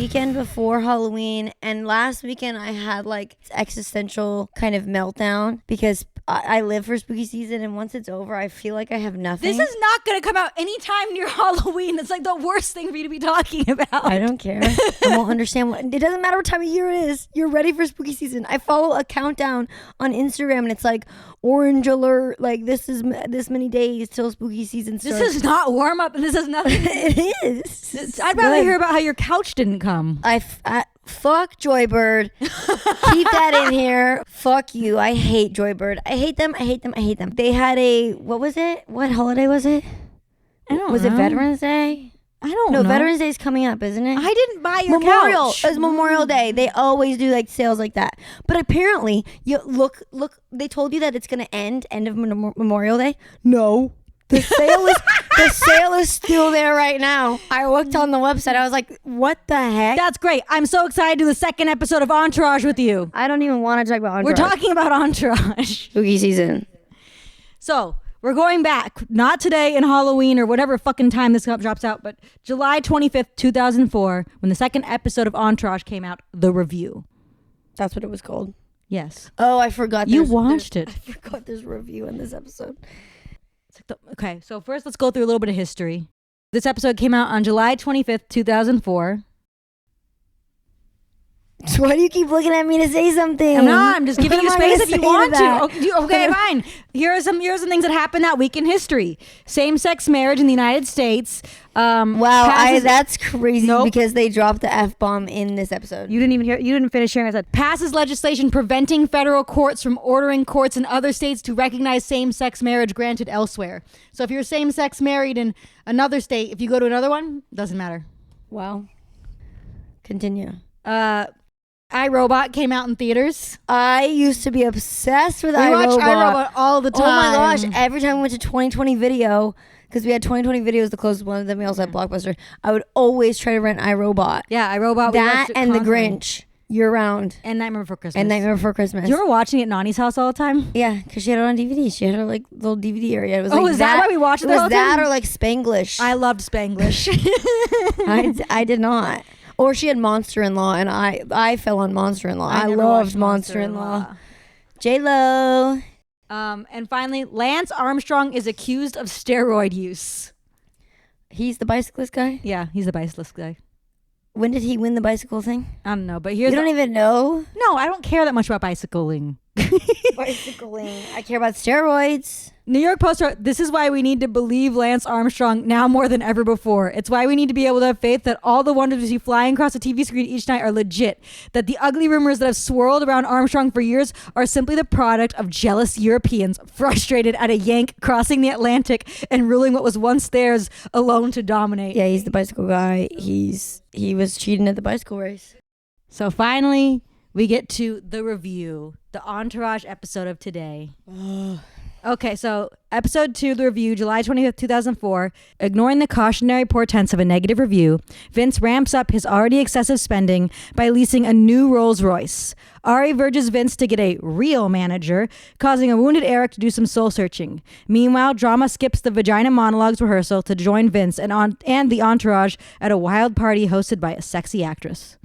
weekend before Halloween, and last weekend I had like existential kind of meltdown because I live for spooky season, and once it's over, I feel like I have nothing. This is not going to come out anytime near Halloween. It's like the worst thing for you to be talking about. I don't care. I won't understand what. It doesn't matter what time of year it is. You're ready for spooky season. I follow a countdown on Instagram, and it's like orange alert. Like this is this many days till spooky season starts. This is not warm up, and this is nothing. It is. I'd rather hear about how your couch didn't come. Fuck Joybird. Keep that in here. Fuck you. I hate Joybird. I hate them. They had what was it? What holiday was it? I don't know. Was it Veterans Day? I don't know. No, Veterans Day is coming up, isn't it? I didn't buy your Memorial. couch. It was Memorial Day. They always do like sales like that. But apparently, you look. They told you that it's gonna end of Memorial Day. No. The sale is still there right now. I looked on the website. I was like, what the heck? That's great. I'm so excited to do the second episode of Entourage with you. I don't even want to talk about Entourage. We're talking about Entourage. Spooky season. So we're going back, not today in Halloween or whatever fucking time this drops out, but July 25th, 2004, when the second episode of Entourage came out, The Review. That's what it was called? Yes. Oh, I forgot. You watched it. I forgot there's a review in this episode. Okay, so first let's go through a little bit of history. This episode came out on July 25th, 2004. So why do you keep looking at me to say something? I'm not. I'm just giving you space if you want to. Okay, Okay, fine. Here are some things that happened that week in history. Same-sex marriage in the United States. Wow, that's crazy. Nope. Because they dropped the F-bomb in this episode. You didn't even hear. You didn't finish hearing. I said passes legislation preventing federal courts from ordering courts in other states to recognize same-sex marriage granted elsewhere. So if you're same-sex married in another state, if you go to another one, doesn't matter. Wow. Continue. iRobot came out in theaters. I used to be obsessed with We iRobot. watch iRobot all the time. Oh my gosh! Every time we went to 2020 Video, because we had 2020 Video was the closest one. Then we also had Blockbuster. I would always try to rent iRobot. Yeah, iRobot. That and The Grinch year round. And Nightmare Before Christmas. Do you remember watching it at Nani's house all the time? Yeah, because she had it on DVD. She had her like little DVD area. It was is that why we watched it? It was all the that time? or like Spanglish. I loved Spanglish. I did not. Or she had Monster-in-Law, and I fell on Monster-in-Law. I loved Monster-in-Law. J-Lo. And finally, Lance Armstrong is accused of steroid use. He's the bicyclist guy? Yeah, he's the bicyclist guy. When did he win the bicycle thing? I don't know, but here's... You don't even know? No, I don't care that much about bicycling. Bicycling. I care about steroids. New York Post wrote, "This is why we need to believe Lance Armstrong now more than ever before. It's why we need to be able to have faith that all the wonders we see flying across the TV screen each night are legit. That the ugly rumors that have swirled around Armstrong for years are simply the product of jealous Europeans frustrated at a Yank crossing the Atlantic and ruling what was once theirs alone to dominate." Yeah, he's the bicycle guy. He was cheating at the bicycle race. So finally, we get to the review, the Entourage episode of today. Okay, so episode 2, the review, July 25th, 2004. Ignoring the cautionary portents of a negative review, Vince ramps up his already excessive spending by leasing a new Rolls Royce. Ari urges Vince to get a real manager, causing a wounded Eric to do some soul searching. Meanwhile, drama skips the vagina monologues rehearsal to join Vince and the entourage at a wild party hosted by a sexy actress.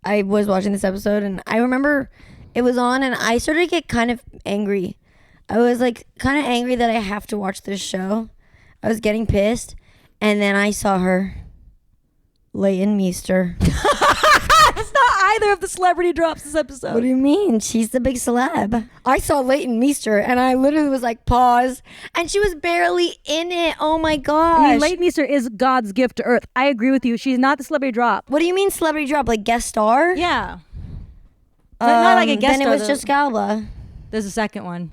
I was watching this episode, and I remember it was on, and I started to get kind of angry. I was like kind of angry that I have to watch this show. I was getting pissed, and then I saw her, Leighton Meester. It's not either of the celebrity drops this episode. What do you mean? She's the big celeb. I saw Leighton Meester, and I literally was like, pause, and she was barely in it. Oh my gosh. I mean, Leighton Meester is God's gift to Earth. I agree with you. She's not the celebrity drop. What do you mean celebrity drop? Like guest star? Yeah. Not like a guest then star. Then it was just Galba. There's a second one.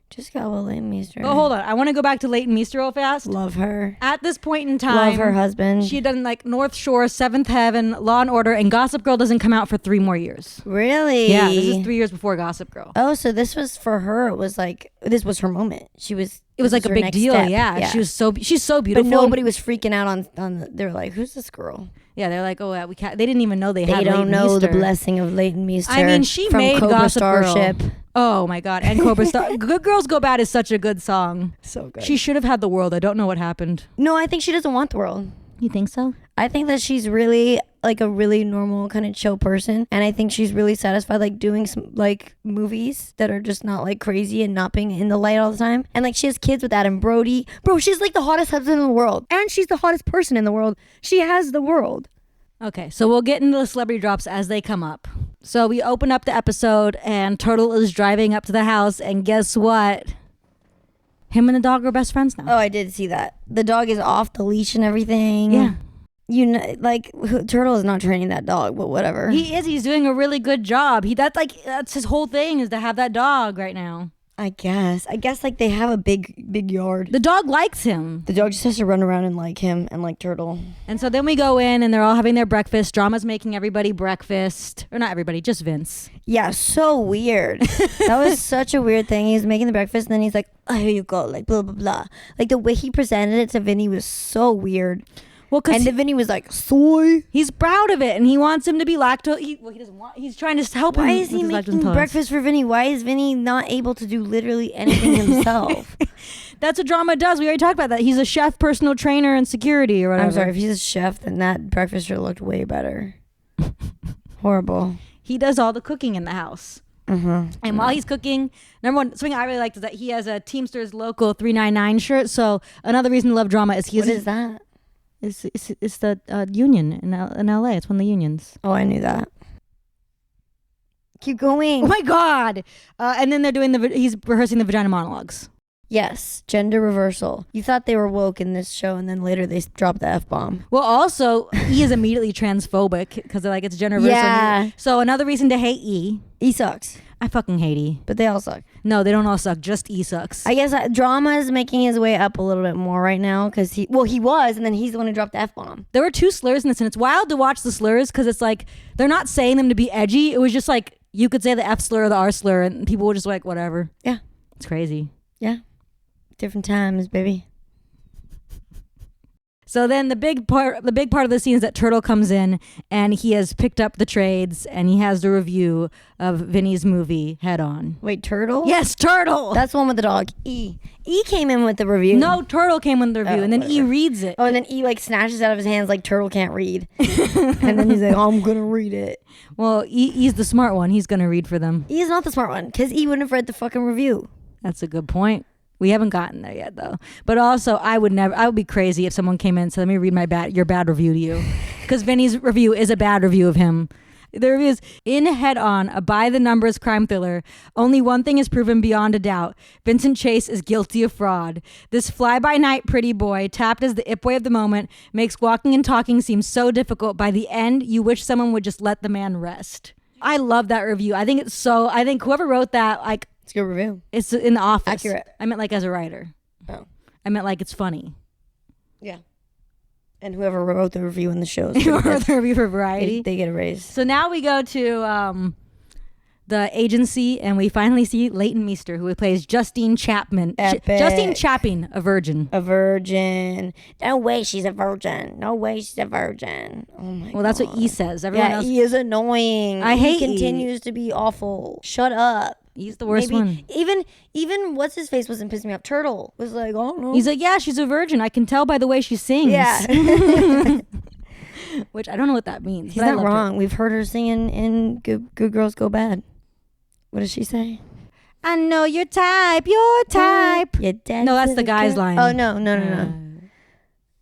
Just Galba, Leighton Meester. Oh, hold on. I want to go back to Leighton Meester real fast. Love her. At this point in time, love her husband. She had done like North Shore, Seventh Heaven, Law and Order, and Gossip Girl doesn't come out for 3 more years. Really? Yeah, this is 3 years before Gossip Girl. Oh, so this was for her. It was like, this was her moment. It was like a big deal. Yeah. She's so beautiful. But nobody was freaking out on they were like, who's this girl? Yeah, they're like, oh, we can't. They didn't even know they had. They don't Leighton know Meester. the blessing of Leighton Meester. I mean, she from made Cobra Gossip Girl. Starship. Oh my God, and Cobra Star. Good Girls Go Bad is such a good song. So good. She should have had the world. I don't know what happened. No, I think she doesn't want the world. You think so? I think that she's really like a really normal kind of chill person, and I think she's really satisfied like doing some like movies that are just not like crazy and not being in the light all the time. And like she has kids with Adam Brody. Bro, she's like the hottest husband in the world, and she's the hottest person in the world. She has the world. Okay, so we'll get into the celebrity drops as they come up. So we open up the episode and Turtle is driving up to the house, and guess what? Him and the dog are best friends now. Oh, I did see that. The dog is off the leash and everything. Yeah. You know, like Turtle is not training that dog, but whatever. He is. He's doing a really good job. That's his whole thing, is to have that dog right now. I guess like they have a big yard. The dog likes him. The dog just has to run around and like him and like Turtle. And so then we go in and they're all having their breakfast. Drama's making everybody breakfast. Or not everybody, just Vince. Yeah, so weird. That was such a weird thing. He's making the breakfast and then he's like, oh, here you go, like blah, blah, blah. Like the way he presented it to Vinny was so weird. Well, and then Vinny was like, soy. He's proud of it and he wants him to be lactose. He doesn't want, he's trying to help him. Why is he making breakfast for Vinny? Why is Vinny not able to do literally anything himself? That's what Drama does. We already talked about that. He's a chef, personal trainer, and security or whatever. I'm sorry, if he's a chef, then that breakfast should have looked way better. Horrible. He does all the cooking in the house. Mm-hmm. And while he's cooking, number one, something I really liked is that he has a Teamsters Local 399 shirt. So another reason to love Drama is what is that? It's the union in LA. It's one of the unions. Oh, I knew that. Keep going. Oh my God. And then he's rehearsing the vagina monologues. Yes, gender reversal. You thought they were woke in this show, and then later they dropped the F-bomb. Well, also, E is immediately transphobic because they're like, it's gender reversal. Yeah. So another reason to hate E. E sucks. I fucking hate E. But they all suck. No, they don't all suck. Just E sucks. I guess Drama is making his way up a little bit more right now because he was, and then he's the one who dropped the F-bomb. There were 2 slurs in this, and it's wild to watch the slurs because it's like, they're not saying them to be edgy. It was just like, you could say the F slur or the R slur, and people were just like, whatever. Yeah. It's crazy. Yeah. Different times, baby. So then the big part of the scene is that Turtle comes in and he has picked up the trades and he has the review of Vinny's movie Head On. Wait, Turtle? Yes, Turtle. That's the one with the dog. E came in with the review. No, Turtle came with the review and then whatever. E reads it. Oh, and then E like snatches out of his hands like Turtle can't read. And then he's like, oh, I'm gonna read it. Well, E's the smart one. He's gonna read for them. E is not the smart one because E wouldn't have read the fucking review. That's a good point. We haven't gotten there yet, though. But also, I would be crazy if someone came in and said, let me read your bad review to you. Because Vinny's review is a bad review of him. The review is, in Head On, a by-the-numbers crime thriller, only one thing is proven beyond a doubt. Vincent Chase is guilty of fraud. This fly-by-night pretty boy, tapped as the it boy of the moment, makes walking and talking seem so difficult. By the end, you wish someone would just let the man rest. I love that review. I think whoever wrote that, like, It's a good review. it's in the office. Accurate. I meant like as a writer. Oh. I meant like it's funny. Yeah. And whoever wrote the review in the show is Or the review for Variety. they get a raise. So now we go to the agency and we finally see Leighton Meester, who plays Justine Chapman. Epic. Justine Chapping, a virgin. A virgin. No way she's a virgin. No way she's a virgin. Oh my god. Well, that's what E says. Everyone else. E is annoying. I hate E. He continues to be awful. Shut up. He's the worst one. Even what's his face wasn't pissing me off. Turtle was like, oh no. He's like, yeah, she's a virgin. I can tell by the way she sings. Yeah. Which I don't know what that means. He's but I not loved wrong. her. We've heard her singing in Good Girls Go Bad. What does she say? I know your type, your type. No, that's the guy's line. Oh no.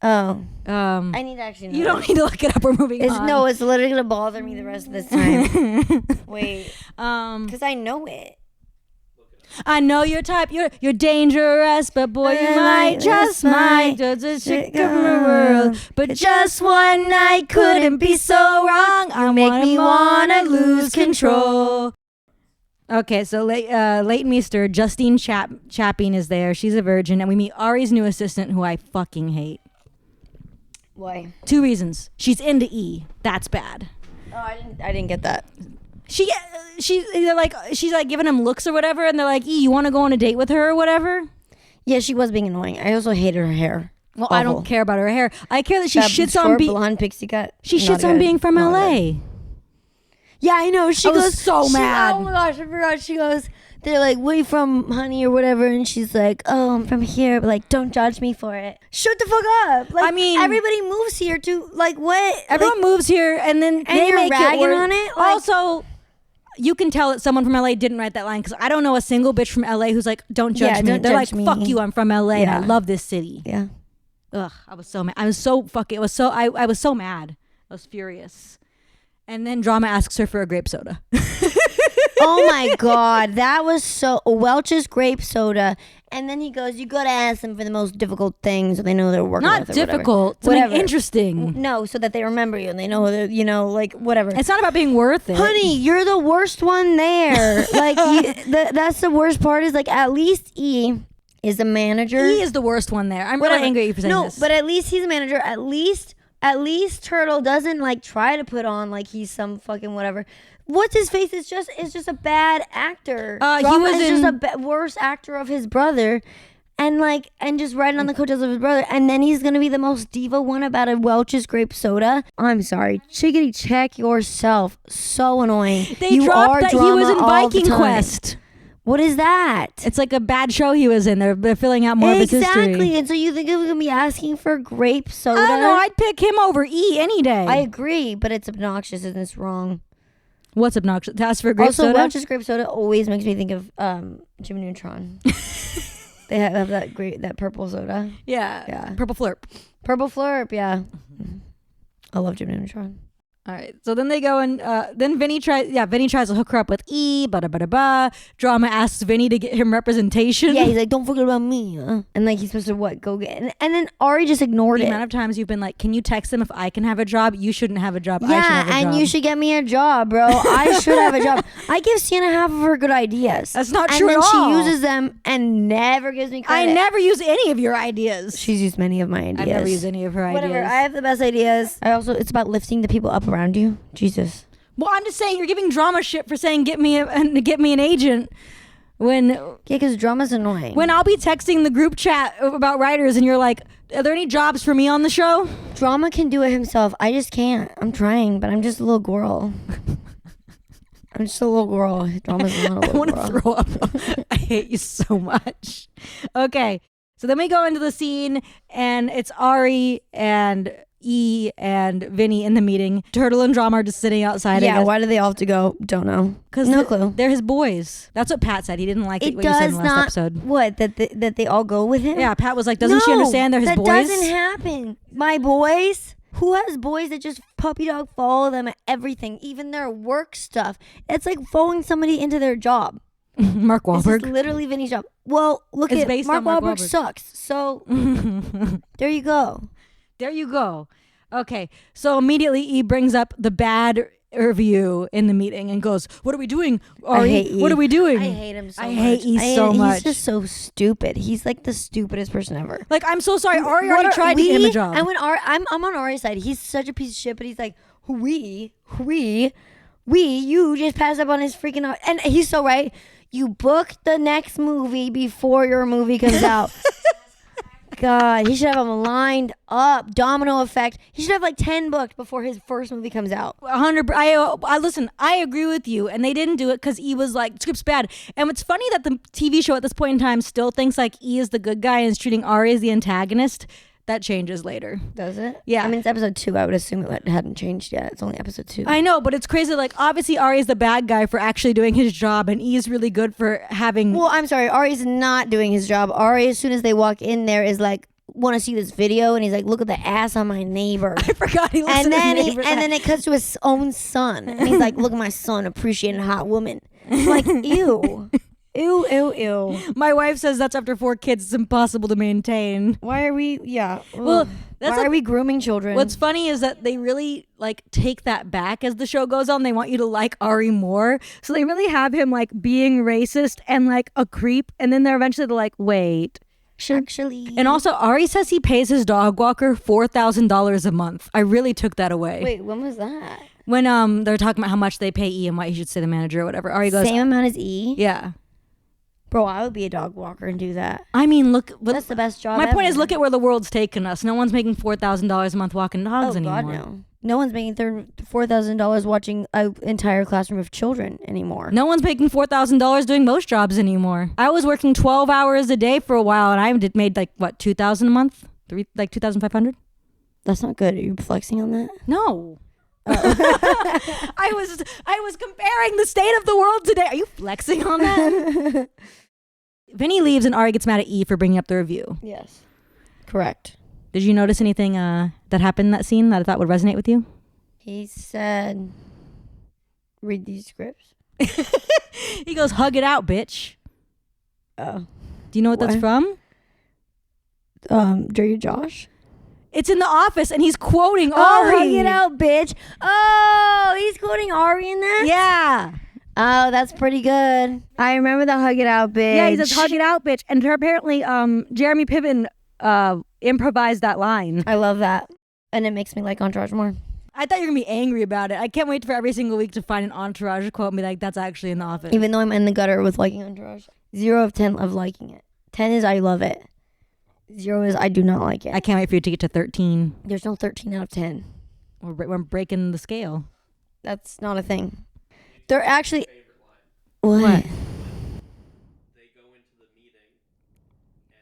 Oh. I I need to actually know. You don't need to look it up. We're moving on. No, it's literally gonna bother me the rest of this time. Wait. Because I know it. I know your type. You're dangerous, but boy, you might just might. Just a chick of the world, but just one night couldn't be so wrong. I make make me me wanna lose control. Okay, so Leighton Meester, Justine Chapping is there. She's a virgin, and we meet Ari's new assistant, who I fucking hate. Why? 2 reasons. She's into E. That's bad. Oh, I didn't get that. She's like giving him looks or whatever, and they're like, E, you want to go on a date with her or whatever? Yeah, she was being annoying. I also hated her hair. Well, Awful. I don't care about her hair. I care that she shits short on being. blonde pixie cut. She Not shits on good. being from Not LA. good. Yeah, I know. She I was goes so mad. Oh my gosh, I forgot. She goes, they're like, where you from, honey, or whatever? And she's like, oh, I'm from here, but like, don't judge me for it. Shut the fuck up. Like, I mean, everybody moves here to, like, what? Everyone moves here, and then they you're make it ragging worse. on it? Like- Also, you can tell that someone from LA didn't write that line, because I don't know a single bitch from LA who's like, don't judge me. don't They're judge like, me. fuck you, I'm from LA and I love this city. Yeah. Ugh, I was so mad. I was so fucking, I was so mad. I was furious. And then Drama asks her for a grape soda. Oh my God, that was so Welch's grape soda. And then he goes, you gotta ask them for the most difficult things so they know they're working Not with or difficult, whatever. something interesting. No, so that they remember you and they know that, you know, like, whatever. It's not about being worth it. Honey, you're the worst one there. Like, that's the worst part, is like, at least E is the manager. He is the worst one there. I'm really angry at you for saying this. No, but at least he's a manager. At least Turtle doesn't like try to put on like he's some fucking whatever. What's his face? Is just a bad actor. He was just a worse actor of his brother, and just riding on the coattails of his brother. And then he's gonna be the most diva one about a Welch's grape soda. I'm sorry, Chickadee, check yourself. So annoying. They dropped that he was in Viking Quest. Quest. What is that? It's like a bad show he was in. They're filling out more of his history. Exactly. And so you think it was gonna be asking for grape soda? I don't know. I'd pick him over E any day. I agree, but it's obnoxious and it's wrong. What's obnoxious? To ask for grape soda? Also, Welch's grape soda always makes me think of Jimmy Neutron. They have that purple soda. Yeah. Purple Flurp. Purple Flurp, yeah. I love Jimmy Neutron. All right. So then they go and then Vinny tries to hook her up with E, Drama asks Vinny to get him representation. Yeah, he's like, don't forget about me. And like, he's supposed to go get, and then Ari just ignored The it. amount of times you've been like, can you text them if I can have a job? You shouldn't have a job. I should Yeah, have a job. and you should get me a job, bro. I should have a job. I give Sienna half of her good ideas. That's not true at And then all. she uses them and never gives me credit. I never use any of your ideas. She's used many of my ideas. I've never used any of her ideas. Whatever. I have the best ideas. It's about lifting the people up around you. Jesus. Well, I'm just saying you're giving Drama shit for saying get me an agent when because Drama's annoying. When I'll be texting the group chat about writers and you're like, are there any jobs for me on the show? Drama can do it himself. I just can't. I'm trying, but I'm just a little girl. I'm just a little girl. Drama's not a little girl. I want to throw up. I hate you so much. Okay. So then we go into the scene and it's Ari and E and Vinny in the meeting. Turtle and Drama are just sitting outside. Yeah, why do they all have to go? Don't know. Because no clue. They're his boys. That's what Pat said. He didn't like what you said in the last episode. What? That they all go with him? Yeah, Pat was like, doesn't she understand they're his boys? That doesn't happen. My boys? Who has boys that just puppy dog follow them at everything, even their work stuff? It's like following somebody into their job. Mark Wahlberg. This is literally Vinny's job. Well, look it's at based Mark on Mark Wahlberg sucks. So there you go. There you go. Okay, so immediately E brings up the bad review in the meeting and goes, what are we doing, Ari? I hate E. What are we doing? I hate him so much. I hate E so much. He's just so stupid. He's like the stupidest person ever. Like, I'm so sorry. Ari already tried to get him a job. And when I'm on Ari's side. He's such a piece of shit, but he's like, you just passed up on his freaking... And he's so right. You book the next movie before your movie comes out. God, he should have them lined up. Domino effect. He should have like 10 booked before his first movie comes out. 100. I listen. I agree with you, and they didn't do it because E was like, script's bad. And it's funny that the TV show at this point in time still thinks like E is the good guy and is treating Ari as the antagonist. That changes later. Does it? Yeah. I mean, it's episode 2. I would assume it hadn't changed yet. It's only episode 2. I know, but it's crazy. Like, obviously, Ari is the bad guy for actually doing his job, and E is really good for having... Well, I'm sorry. Ari's not doing his job. Ari, as soon as they walk in there, is like, want to see this video? And he's like, look at the ass on my neighbor. I forgot he looks at his neighbor's and then it cuts to his own son. And he's like, look at my son appreciating a hot woman. I'm like, ew. Ew, ew, ew. My wife says that's after 4 kids. It's impossible to maintain. Why are we... Yeah. Well, why are we grooming children? What's funny is that they really like take that back as the show goes on. They want you to like Ari more. So they really have him like being racist and like a creep. And then they're eventually like, wait. Actually. And also Ari says he pays his dog walker $4,000 a month. I really took that away. Wait, when was that? When they're talking about how much they pay E and why he should say the manager or whatever. Ari goes, same amount as E? Yeah. Bro, I would be a dog walker and do that. I mean, look. That's the best job My ever. point is, look at where the world's taken us. No one's making $4,000 a month walking dogs anymore. God, no. No one's making $4,000 watching an entire classroom of children anymore. No one's making $4,000 doing most jobs anymore. I was working 12 hours a day for a while, and I made like what, $2,000 a month, like $2,500. That's not good. Are you flexing on that? No. I was comparing the state of the world today. Are you flexing on that? Vinny leaves and Ari gets mad at E for bringing up the review. Yes. Correct. Did you notice anything that happened in that scene that I thought would resonate with you? He said, read these scripts. He goes, hug it out, bitch. Oh. Do you know what that's from? Dirty Josh? It's in The Office, and he's quoting Ari. Oh, hug it out, bitch. Oh, he's quoting Ari in that? Yeah. Oh, that's pretty good. I remember the hug it out, bitch. Yeah, he says, hug it out, bitch. And apparently, Jeremy Piven improvised that line. I love that. And it makes me like Entourage more. I thought you were going to be angry about it. I can't wait for every single week to find an Entourage quote and be like, that's actually in The Office. Even though I'm in the gutter with liking Entourage. 0 of 10 of liking it. 10 is I love it. 0 is I do not like it. I can't wait for you to get to 13. There's no 13 out of 10. We're breaking the scale. That's not a thing. They're actually... What?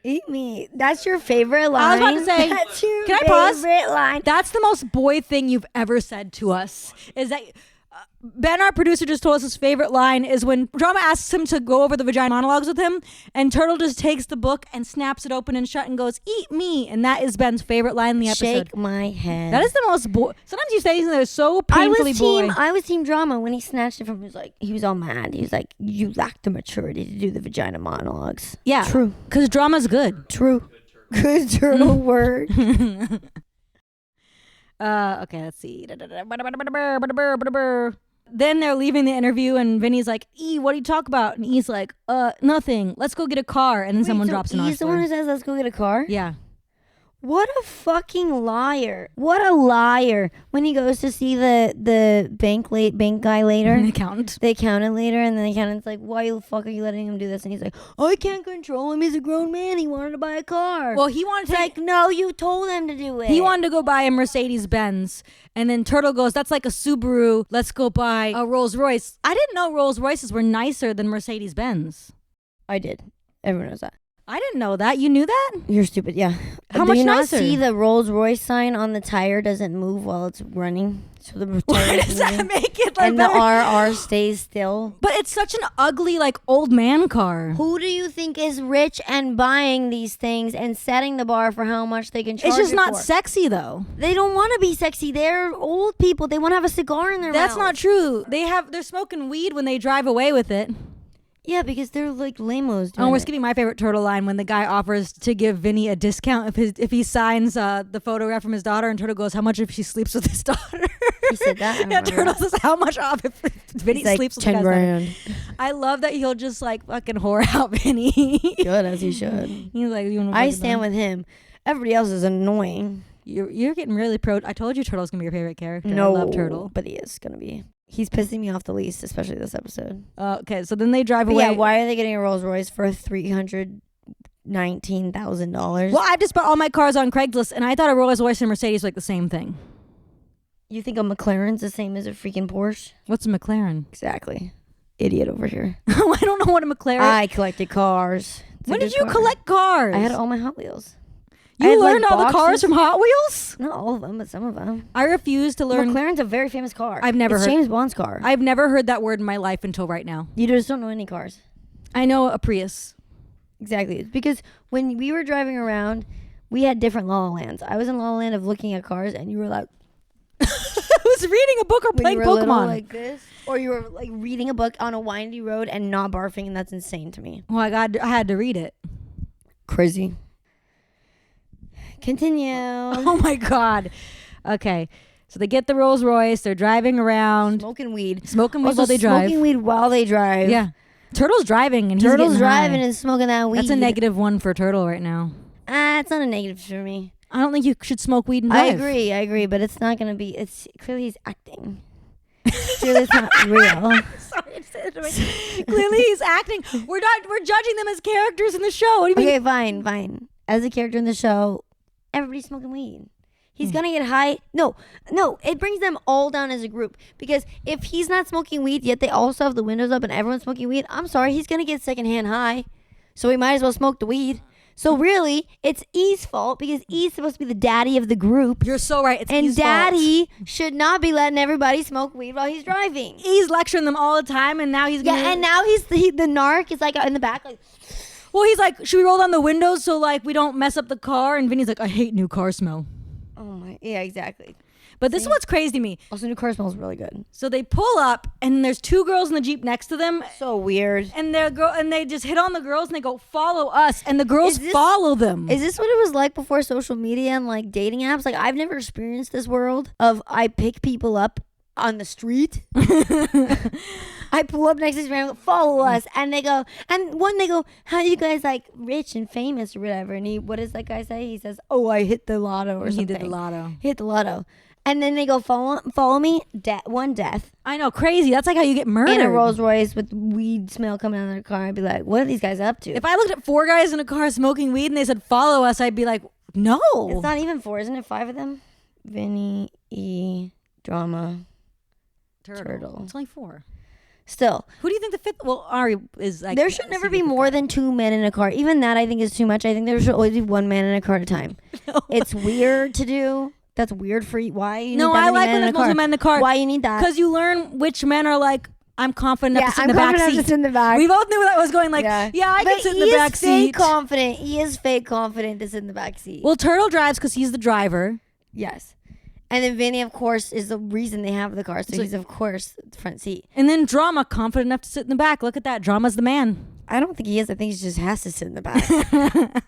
Eat me. That's your favorite line? I was about to say, that's your can I pause? favorite line. That's the most boy thing you've ever said to us. Is that Ben, our producer, just told us his favorite line is when Drama asks him to go over the vagina monologues with him, and Turtle just takes the book and snaps it open and shut and goes, eat me. And that is Ben's favorite line in the episode. Shake my head. That is the most boy. Sometimes you say things that are so painfully boy. I was team Drama when he snatched it from him. He was all mad. He was like, you lack the maturity to do the vagina monologues. Yeah. True. Because drama's good. True. Good Turtle word. Okay, let's see. Then they're leaving the interview and Vinny's like, E, what do you talk about? And E's like, nothing. Let's go get a car. And then someone drops an He's the one who says, let's go get a car? Yeah. What a fucking liar. What a liar. When he goes to see the bank guy later. The accountant. The accountant later, and then the accountant's like, why the fuck are you letting him do this? And he's like, I can't control him. He's a grown man. He wanted to buy a car. Well, he wanted to like, no, you told him to do it. He wanted to go buy a Mercedes-Benz. And then Turtle goes, that's like a Subaru. Let's go buy a Rolls-Royce. I didn't know Rolls-Royces were nicer than Mercedes-Benz. I did. Everyone knows that. I didn't know that. You knew that? You're stupid, yeah. How Do much you not nicer? see the Rolls-Royce sign on the tire doesn't move while it's running? So the tire Why is does that moving, make it like and the RR stays still? But it's such an ugly, like, old man car. Who do you think is rich and buying these things and setting the bar for how much they can charge? It's just it not for? sexy, though. They don't want to be sexy. They're old people. They want to have a cigar in their That's mouth. not true. They're smoking weed when they drive away with it. Yeah, because they're like lamos. Oh, we're skipping my favorite Turtle line when the guy offers to give Vinny a discount if he signs the photograph from his daughter, and Turtle goes, how much if she sleeps with his daughter? He said that. Yeah, Turtle says, how much off if Vinny like sleeps with the guy's daughter? I love that he'll just like fucking whore out Vinny. Good, as he should. He's like, you I stand with him. Everybody else is annoying. You're getting really pro. I told you Turtle's gonna be your favorite character. No, I love Turtle, but he is gonna be. He's pissing me off the least, especially this episode. Okay, so then they drive But away. yeah, why are they getting a Rolls Royce for $319,000? Well, I just bought all my cars on Craigslist, and I thought a Rolls Royce and Mercedes were like the same thing. You think a McLaren's the same as a freaking Porsche? What's a McLaren? Exactly. Idiot over here. I don't know what a McLaren. I collected cars. When did you collect cars? I had all my Hot Wheels. You learned all the cars from Hot Wheels? Not all of them, but some of them. I refuse to learn. McLaren's a very famous car. I've never it's heard. James Bond's car. I've never heard that word in my life until right now. You just don't know any cars. I know a Prius. Exactly. It's because when we were driving around, we had different La La Lands. I was in La La Land of looking at cars, and you were like, I was reading a book or when playing you were little Pokemon. like this, or you were like reading a book on a windy road and not barfing, and that's insane to me. Well, I had to read it. Crazy. Continue. Oh my God. Okay. So they get the Rolls Royce. They're driving around. Smoking weed. Smoking weed Also while they drive. Smoking weed while they drive. Yeah. Turtle's driving and Turtle's he's getting driving high. and smoking that weed. That's a -1 for Turtle right now. It's not a negative for me. I don't think you should smoke weed and I drive. agree, but it's not going to be, it's clearly he's acting. Clearly it's not real. Sorry, I said it. Clearly he's acting. We're judging them as characters in the show. What do you mean? Okay, fine. As a character in the show, everybody's smoking weed. He's gonna get high. No, it brings them all down as a group, because if he's not smoking weed yet they also have the windows up and everyone's smoking weed, I'm sorry, he's gonna get secondhand high, so he might as well smoke the weed. So really, it's E's fault, because E's supposed to be the daddy of the group. You're so right. It's and E's daddy should not be letting everybody smoke weed while he's driving. He's lecturing them all the time, and now he's and now he's the narc is like in the back like. Well, he's like, should we roll down the windows so like we don't mess up the car? And Vinny's like, I hate new car smell. Oh my, yeah, exactly. But this is what's crazy to me. Also, new car smells really good. So they pull up, and there's 2 girls in the Jeep next to them. So weird. And they just hit on the girls, and they go, follow us. And the girls follow them. Is this what it was like before social media and like dating apps? Like, I've never experienced this world of I pick people up on the street. I pull up next to them, follow us, and they go, how are you guys like rich and famous or whatever? And what does that guy say? He says, oh, I hit the lotto or something. He did the lotto. Hit the lotto. And then they go, follow me, one death. I know, crazy. That's like how you get murdered. In a Rolls Royce with weed smell coming out of their car. I'd be like, what are these guys up to? If I looked at 4 guys in a car smoking weed and they said, follow us, I'd be like, no. It's not even 4, isn't it? 5 of them? Vinny, E, Drama, Turtle. It's only 4. Still. Who do you think the 5th? Well, Ari is like. There should never be more than 2 men in a car. Even that I think is too much. I think there should always be 1 man in a car at a time. No. It's weird to do. That's weird for you. Why? You no, I like when there's multiple men in the car. Why you need that? Because you learn which men are like, I'm confident enough to sit in the back seat. To sit in the back. We both knew that was going like, I can sit in the back seat. He is fake confident to sit in the back seat. Well, Turtle drives because he's the driver. Yes. And then Vinny, of course, is the reason they have the car. So he's, of course, the front seat. And then Drama, confident enough to sit in the back. Look at that. Drama's the man. I don't think he is. I think he just has to sit in the back.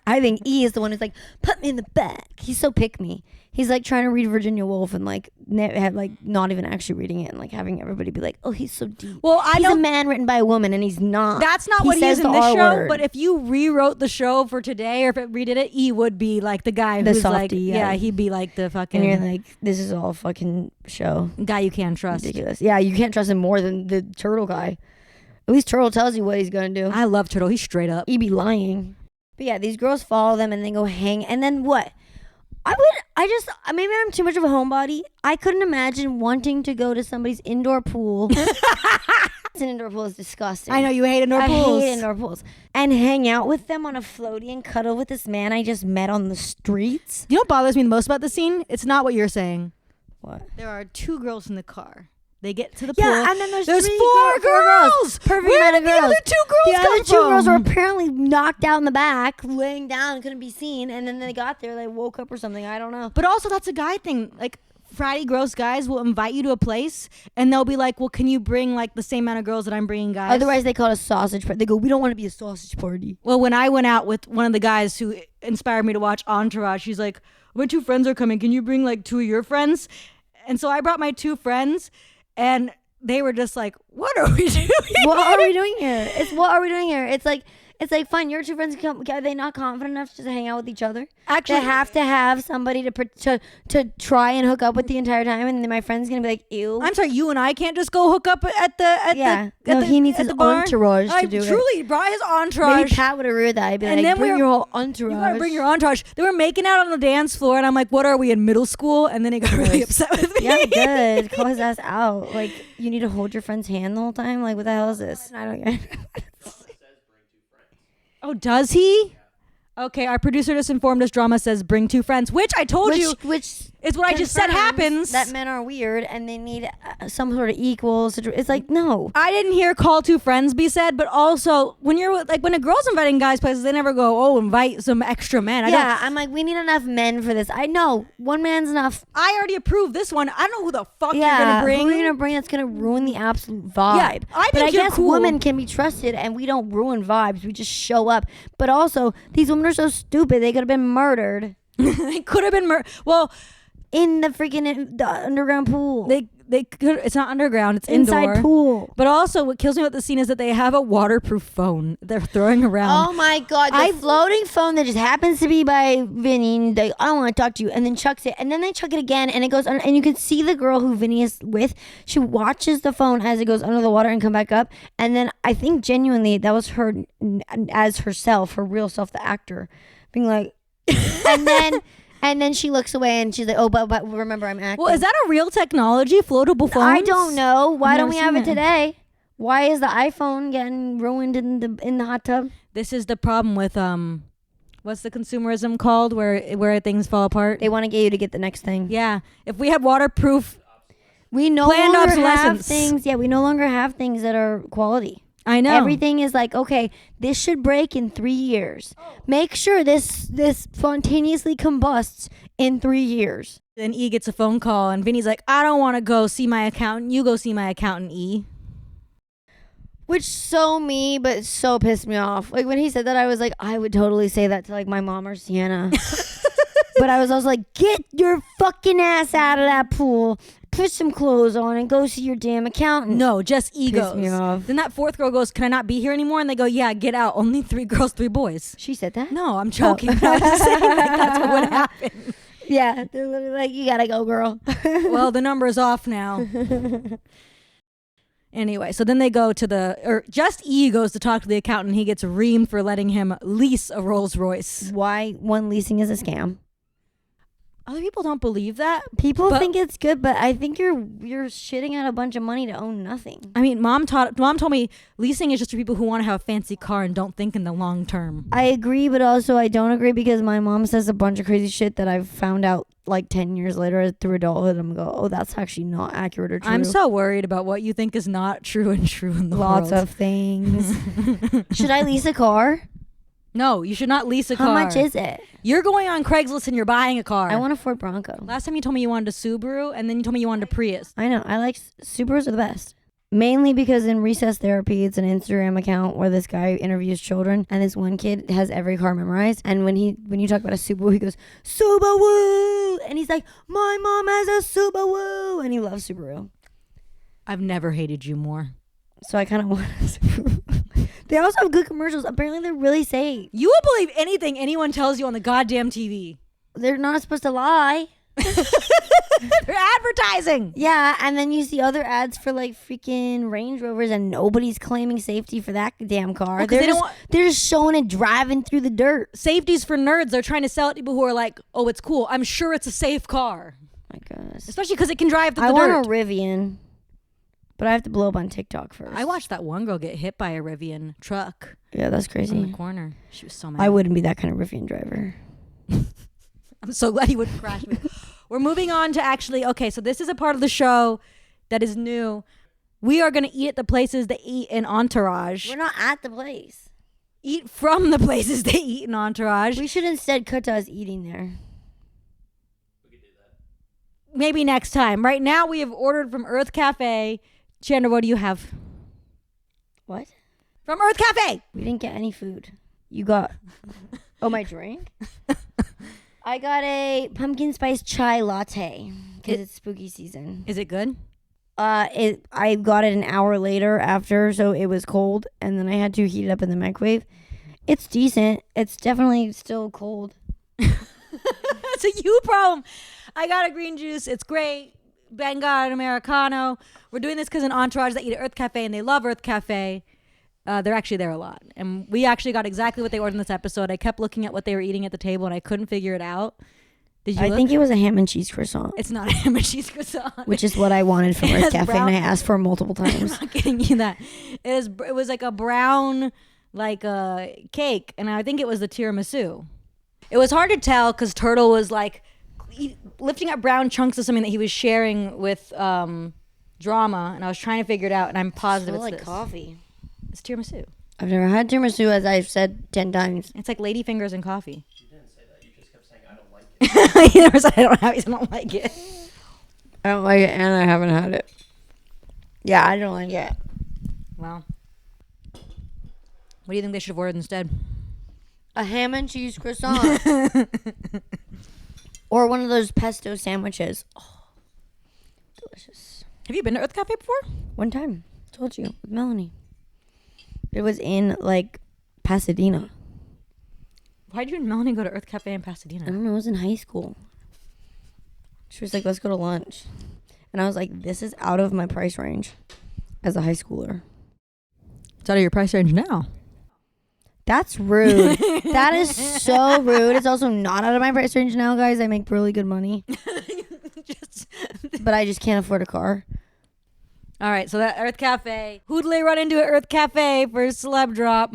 I think E is the one who's like, put me in the back. He's so pick me. He's like trying to read Virginia Woolf and like not even actually reading it and like having everybody be like, oh, he's so deep. Well, he's a man written by a woman and he's not. That's not what he is in this show. But if you rewrote the show for today or if it redid it, he would be like the guy who's softy, like, he'd be like the fucking. And you're like, this is all fucking show. Guy you can't trust. Ridiculous. Yeah, you can't trust him more than the Turtle guy. At least Turtle tells you what he's gonna do. I love Turtle. He's straight up. He be lying. But yeah, these girls follow them and they go hang. And then what? Maybe I'm too much of a homebody. I couldn't imagine wanting to go to somebody's indoor pool. An indoor pool is disgusting. I know you hate indoor pools. I hate indoor pools. And hang out with them on a floaty and cuddle with this man I just met on the streets. You know what bothers me the most about the scene? It's not what you're saying. What? There are 2 girls in the car. They get to the pool. Yeah, and then there's 4 girls. Perfect Where amount of did girls. the other 2 girls The other 2 come girls were from? apparently knocked out in the back, laying down, couldn't be seen. And then they got there, they woke up or something. I don't know. But also, that's a guy thing. Like, Friday gross guys will invite you to a place, and they'll be like, well, can you bring, like, the same amount of girls that I'm bringing guys? Otherwise, they call it a sausage party. They go, we don't want to be a sausage party. Well, when I went out with one of the guys who inspired me to watch Entourage, she's like, my 2 friends are coming. Can you bring, like, 2 of your friends? And so I brought my 2 friends, and they were just like, what are we doing? What are we doing here? What are we doing here? It's like, fine, your 2 friends come. Are they not confident enough to hang out with each other? Actually, they have to have somebody to try and hook up with the entire time, and then my friend's gonna be like, ew. I'm sorry, you and I can't just go hook up he needs his entourage to do it. I truly brought his entourage. Maybe Pat would agree with that. I'd be like, bring your whole entourage. You gotta bring your entourage. They were making out on the dance floor, and I'm like, what are we in middle school? And then he got really upset with me. Yeah, good. Call his ass out. Like, you need to hold your friend's hand the whole time. Like, what the hell is this? I don't get it. Oh, does he? Okay, our producer just informed us. Drama says bring 2 friends, which I told you, which is what I just said happens. That men are weird and they need some sort of equals. It's like, no. I didn't hear call 2 friends be said, but also when you're like when a girl's inviting guys places, they never go, oh, invite some extra men. I'm like, we need enough men for this. I know 1 man's enough. I already approved this one. I don't know who the fuck you're gonna bring. Who are you gonna bring that's gonna ruin the absolute vibe? Yeah, I guess cool. Women can be trusted and we don't ruin vibes. We just show up. But also, these women are so stupid. They could have been murdered. They could have been murdered. Well, in the freaking underground pool. They could. It's not underground. It's inside indoor. Pool. But also, what kills me about the scene is that they have a waterproof phone they're throwing around. Oh my god! The floating phone that just happens to be by Vinny. And I don't want to talk to you, and then chucks it, and then they chuck it again, and it goes under, and you can see the girl who Vinny is with. She watches the phone as it goes under the water and come back up, and then I think genuinely that was her as herself, her real self, the actor, being like, and And then she looks away and she's like, oh, but remember, I'm acting. Well, is that a real technology? Floatable phones? I don't know. Why I've don't never we have seen it today? Why is the iPhone getting ruined in the hot tub? This is the problem with what's the consumerism called where things fall apart? They want to get you to get the next thing. Yeah. If we had waterproof, We no planned longer have obsolescence. things. Yeah, we no longer have things that are quality. I know. Everything is like, okay, this should break in 3 years. Make sure this spontaneously combusts in 3 years. Then E gets a phone call and Vinny's like, I don't want to go see my accountant. You go see my accountant, E. Which so me, but so pissed me off. Like when he said that, I was like, I would totally say that to like my mom or Sienna. But I was also like, get your fucking ass out of that pool, put some clothes on, and go see your damn accountant. No, just E Pissed goes. me off. Then that fourth girl goes, can I not be here anymore? And they go, yeah, get out. Only 3 girls, 3 boys. She said that? No, I'm joking. But I was just saying like, that's what would happen. Yeah, they're literally like, you gotta go, girl. Well, the number's off now. Anyway, so then they go to just E goes to talk to the accountant. He gets reamed for letting him lease a Rolls Royce. Why one leasing is a scam? Other people don't believe that. People But- think it's good, but I think you're shitting out a bunch of money to own nothing. I mean, mom told me leasing is just for people who want to have a fancy car and don't think in the long term. I agree, but also I don't agree because my mom says a bunch of crazy shit that I've found out like 10 years later through adulthood. I'm go, oh, that's actually not accurate or true. I'm so worried about what you think is not true and true in the Lots world. of things. Should I lease a car? No, you should not lease a car. How much is it? You're going on Craigslist and you're buying a car. I want a Ford Bronco. Last time you told me you wanted a Subaru, and then you told me you wanted a Prius. I know. I like Subarus are the best. Mainly because in Recess Therapy, it's an Instagram account where this guy interviews children, and this one kid has every car memorized. And when you talk about a Subaru, he goes, Subaru! And he's like, my mom has a Subaru! And he loves Subaru. I've never hated you more. So I kind of want a Subaru. They also have good commercials. Apparently, they're really safe. You will believe anything anyone tells you on the goddamn TV. They're not supposed to lie. They're advertising. Yeah, and then you see other ads for like freaking Range Rovers, and nobody's claiming safety for that damn car. Well, 'cause They're just showing it driving through the dirt. Safety's for nerds. They're trying to sell it to people who are like, oh, it's cool. I'm sure it's a safe car. My goodness. Especially because it can drive through I the want dirt. a Rivian, but I have to blow up on TikTok first. I watched that one girl get hit by a Rivian truck Yeah, that's in crazy. the corner. She was so mad. I wouldn't be that kind of Rivian driver. I'm so glad he wouldn't crash me. We're moving on to okay, so this is a part of the show that is new. We are going to eat at the places they eat in Entourage. We're not at the place. Eat from the places they eat in Entourage. We should instead cut to us eating there. Maybe next time. Right now we have ordered from Earth Cafe. Chandra, what do you have? What? From Earth Cafe! We didn't get any food. You got... Oh, my drink? I got a pumpkin spice chai latte because it's spooky season. Is it good? I got it an hour later after, so it was cold, and then I had to heat it up in the microwave. It's decent. It's definitely still cold. It's a you problem. I got a green juice. It's great. Ben got an Americano. We're doing this because in Entourage they eat at Earth Cafe, and they love Earth Cafe. They're actually there a lot. And we actually got exactly what they ordered in this episode. I kept looking at what they were eating at the table, and I couldn't figure it out. Did you I look? think it was a ham and cheese croissant, It's not a ham and cheese croissant. which is what I wanted from It Earth has Cafe, brown- and I asked for multiple I'm times. not kidding you that. It was like a brown cake, and I think it was the tiramisu. It was hard to tell because Turtle was like lifting up brown chunks of something that he was sharing with Drama, and I was trying to figure it out, and I'm positive it's like this. coffee. It's tiramisu. I've never had tiramisu, as I've said 10 times. It's like ladyfingers and coffee. You didn't say that. You just kept saying, I don't like it. You never said I don't have it. I don't like it. I don't like it, and I haven't had it. Yeah, I don't like it. Well, what do you think they should have ordered instead? A ham and cheese croissant. Or one of those pesto sandwiches. Oh, delicious. Have you been to Earth Cafe before? One time. Told you. With Melanie. It was in, like, Pasadena. Why did you and Melanie go to Earth Cafe in I Pasadena? don't know. It was in high school. She was like, let's go to lunch. And I was like, this is out of my price range as a high schooler. It's out of your price range now. That's rude. That is so rude. It's also not out of my price range now, guys. I make really good money. But I just can't afford a car. All right, so that Earth Cafe. Who'd they run into at Earth Cafe for a celeb drop?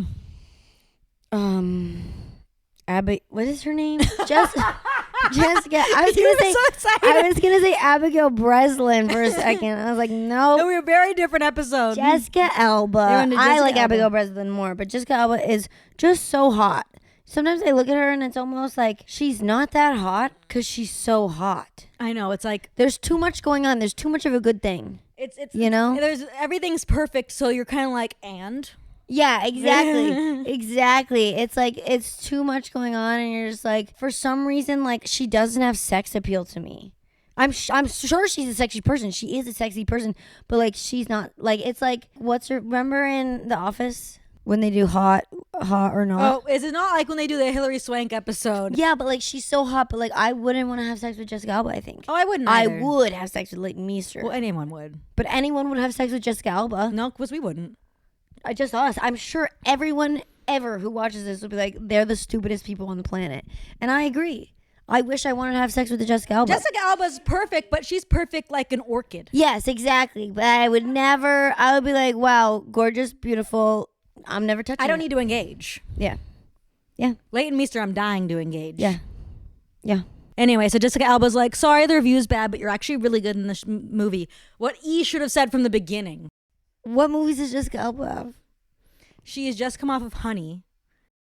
Abby, what is her name? Jessica. I was gonna say Abigail Breslin for a second. I was like, no. No, we were a very different episode. Jessica Alba. I like Abigail Breslin more, but Jessica Alba is just so hot. Sometimes I look at her and it's almost like she's not that hot because she's so hot. I know. It's like there's too much going on. There's too much of a good thing. It's There's everything's perfect, so you're kind of like, and yeah, exactly. Exactly. It's like it's too much going on and you're just like, for some reason, like she doesn't have sex appeal to me. I'm sure she's a sexy person. She is a sexy person, but like she's not, like, it's like, remember in The Office when they do hot or not? Oh, is it not like when they do the Hillary Swank episode? Yeah, but like she's so hot, but like I wouldn't want to have sex with Jessica Alba, I think. Oh, I wouldn't either. I would have sex with Leighton Meester. Well, anyone would. But anyone would have sex with Jessica Alba. No, because we wouldn't. Just us. I'm sure everyone ever who watches this will be like, they're the stupidest people on the planet. And I agree. I wish I wanted to have sex with the Jessica Alba. Jessica Alba's perfect, but she's perfect like an orchid. Yes, exactly. But I would be like, wow, gorgeous, beautiful. I'm never touching I don't it. need to engage. Yeah. Yeah. Leighton Meester, I'm dying to engage. Yeah. Yeah. Anyway, so Jessica Alba's like, sorry, the review's bad, but you're actually really good in this movie. What E should have said from the beginning. What movies does Jessica Alba have? She has just come off of Honey.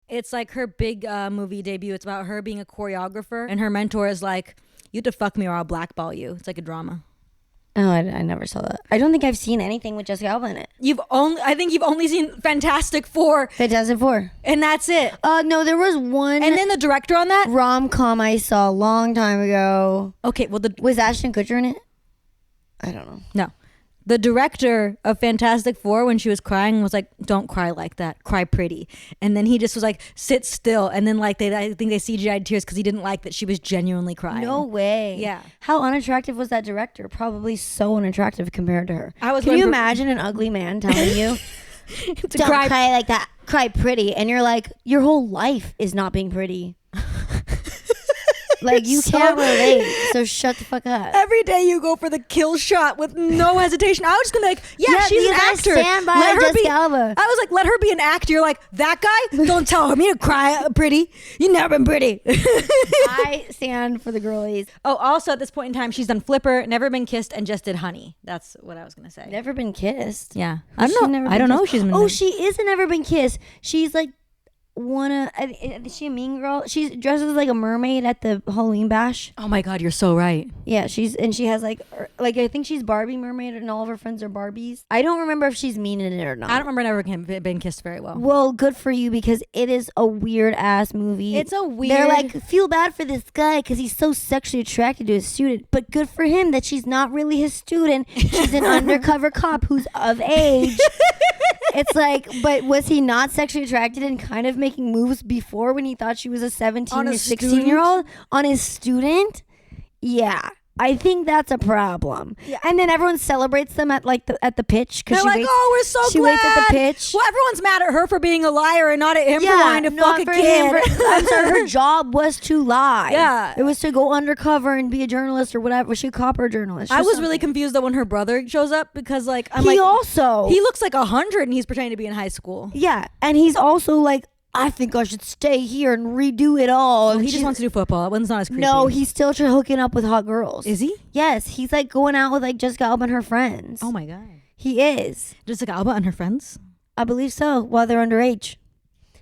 It's like her big movie debut. It's about her being a choreographer, and her mentor is like, you have to fuck me or I'll blackball you. It's like a drama. Oh, I never saw that. I don't think I've seen anything with Jessica Alba in it. I think you've only seen Fantastic Four. Fantastic Four. And that's it. No, there was one. And then the director on that? Rom-com I saw a long time ago. Okay, well, was Ashton Kutcher in it? I don't know. No. The director of Fantastic Four, when she was crying, was like, don't cry like that. Cry pretty. And then he just was like, sit still. And then like I think they CGI'd tears because he didn't like that she was genuinely crying. No way. Yeah. How unattractive was that director? Probably so unattractive compared to her. Can you imagine an ugly man telling you, don't cry like that. Cry pretty. And you're like, your whole life is not being pretty. Like, you can't relate, so shut the fuck up. Every day you go for the kill shot with no hesitation. I was just gonna be like, yeah, she's an actor. Stand by Jessica Alba. I was like, let her be an actor. You're like, that guy? Don't tell me to cry pretty. You've never been pretty. I stand for the girlies. Oh, also at this point in time, she's done Flipper, Never Been Kissed, and just did Honey. That's what I was gonna say. Never Been Kissed? Yeah. I don't know. She's been. Oh, she is a Never Been Kissed. She's like, is she a mean girl? She dresses like a mermaid at the Halloween bash. Oh my God, you're so right. Yeah, she has like I think she's Barbie mermaid and all of her friends are Barbies. I don't remember if she's mean in it or not. I don't remember Never Been Kissed very well. Well, good for you because it is a weird ass movie. It's a weird. They're like, feel bad for this guy because he's so sexually attracted to his student, but good for him that she's not really his student. She's an undercover cop who's of age. It's like, but was he not sexually attracted and kind of making moves before when he thought she was a 17 or 16-year-old on his student? Yeah. I think that's a problem. Yeah. And then everyone celebrates them at like at the pitch because they're like, oh, we're so glad. She waits at the pitch. Well, everyone's mad at her for being a liar and not at him for wanting to fuck a kid. I'm sorry, her job was to lie. Yeah, it was to go undercover and be a journalist or whatever. Was she a cop or a journalist? I was really confused though when her brother shows up because like he looks like 100 and he's pretending to be in high school. Yeah, and he's also like, I think I should stay here and redo it all. Well, he just wants to do football. It's not as creepy. No, he's still hooking up with hot girls. Is he? Yes, he's like going out with like Jessica Alba and her friends. Oh my God. He is. Jessica Alba and her friends? I believe so, while they're underage.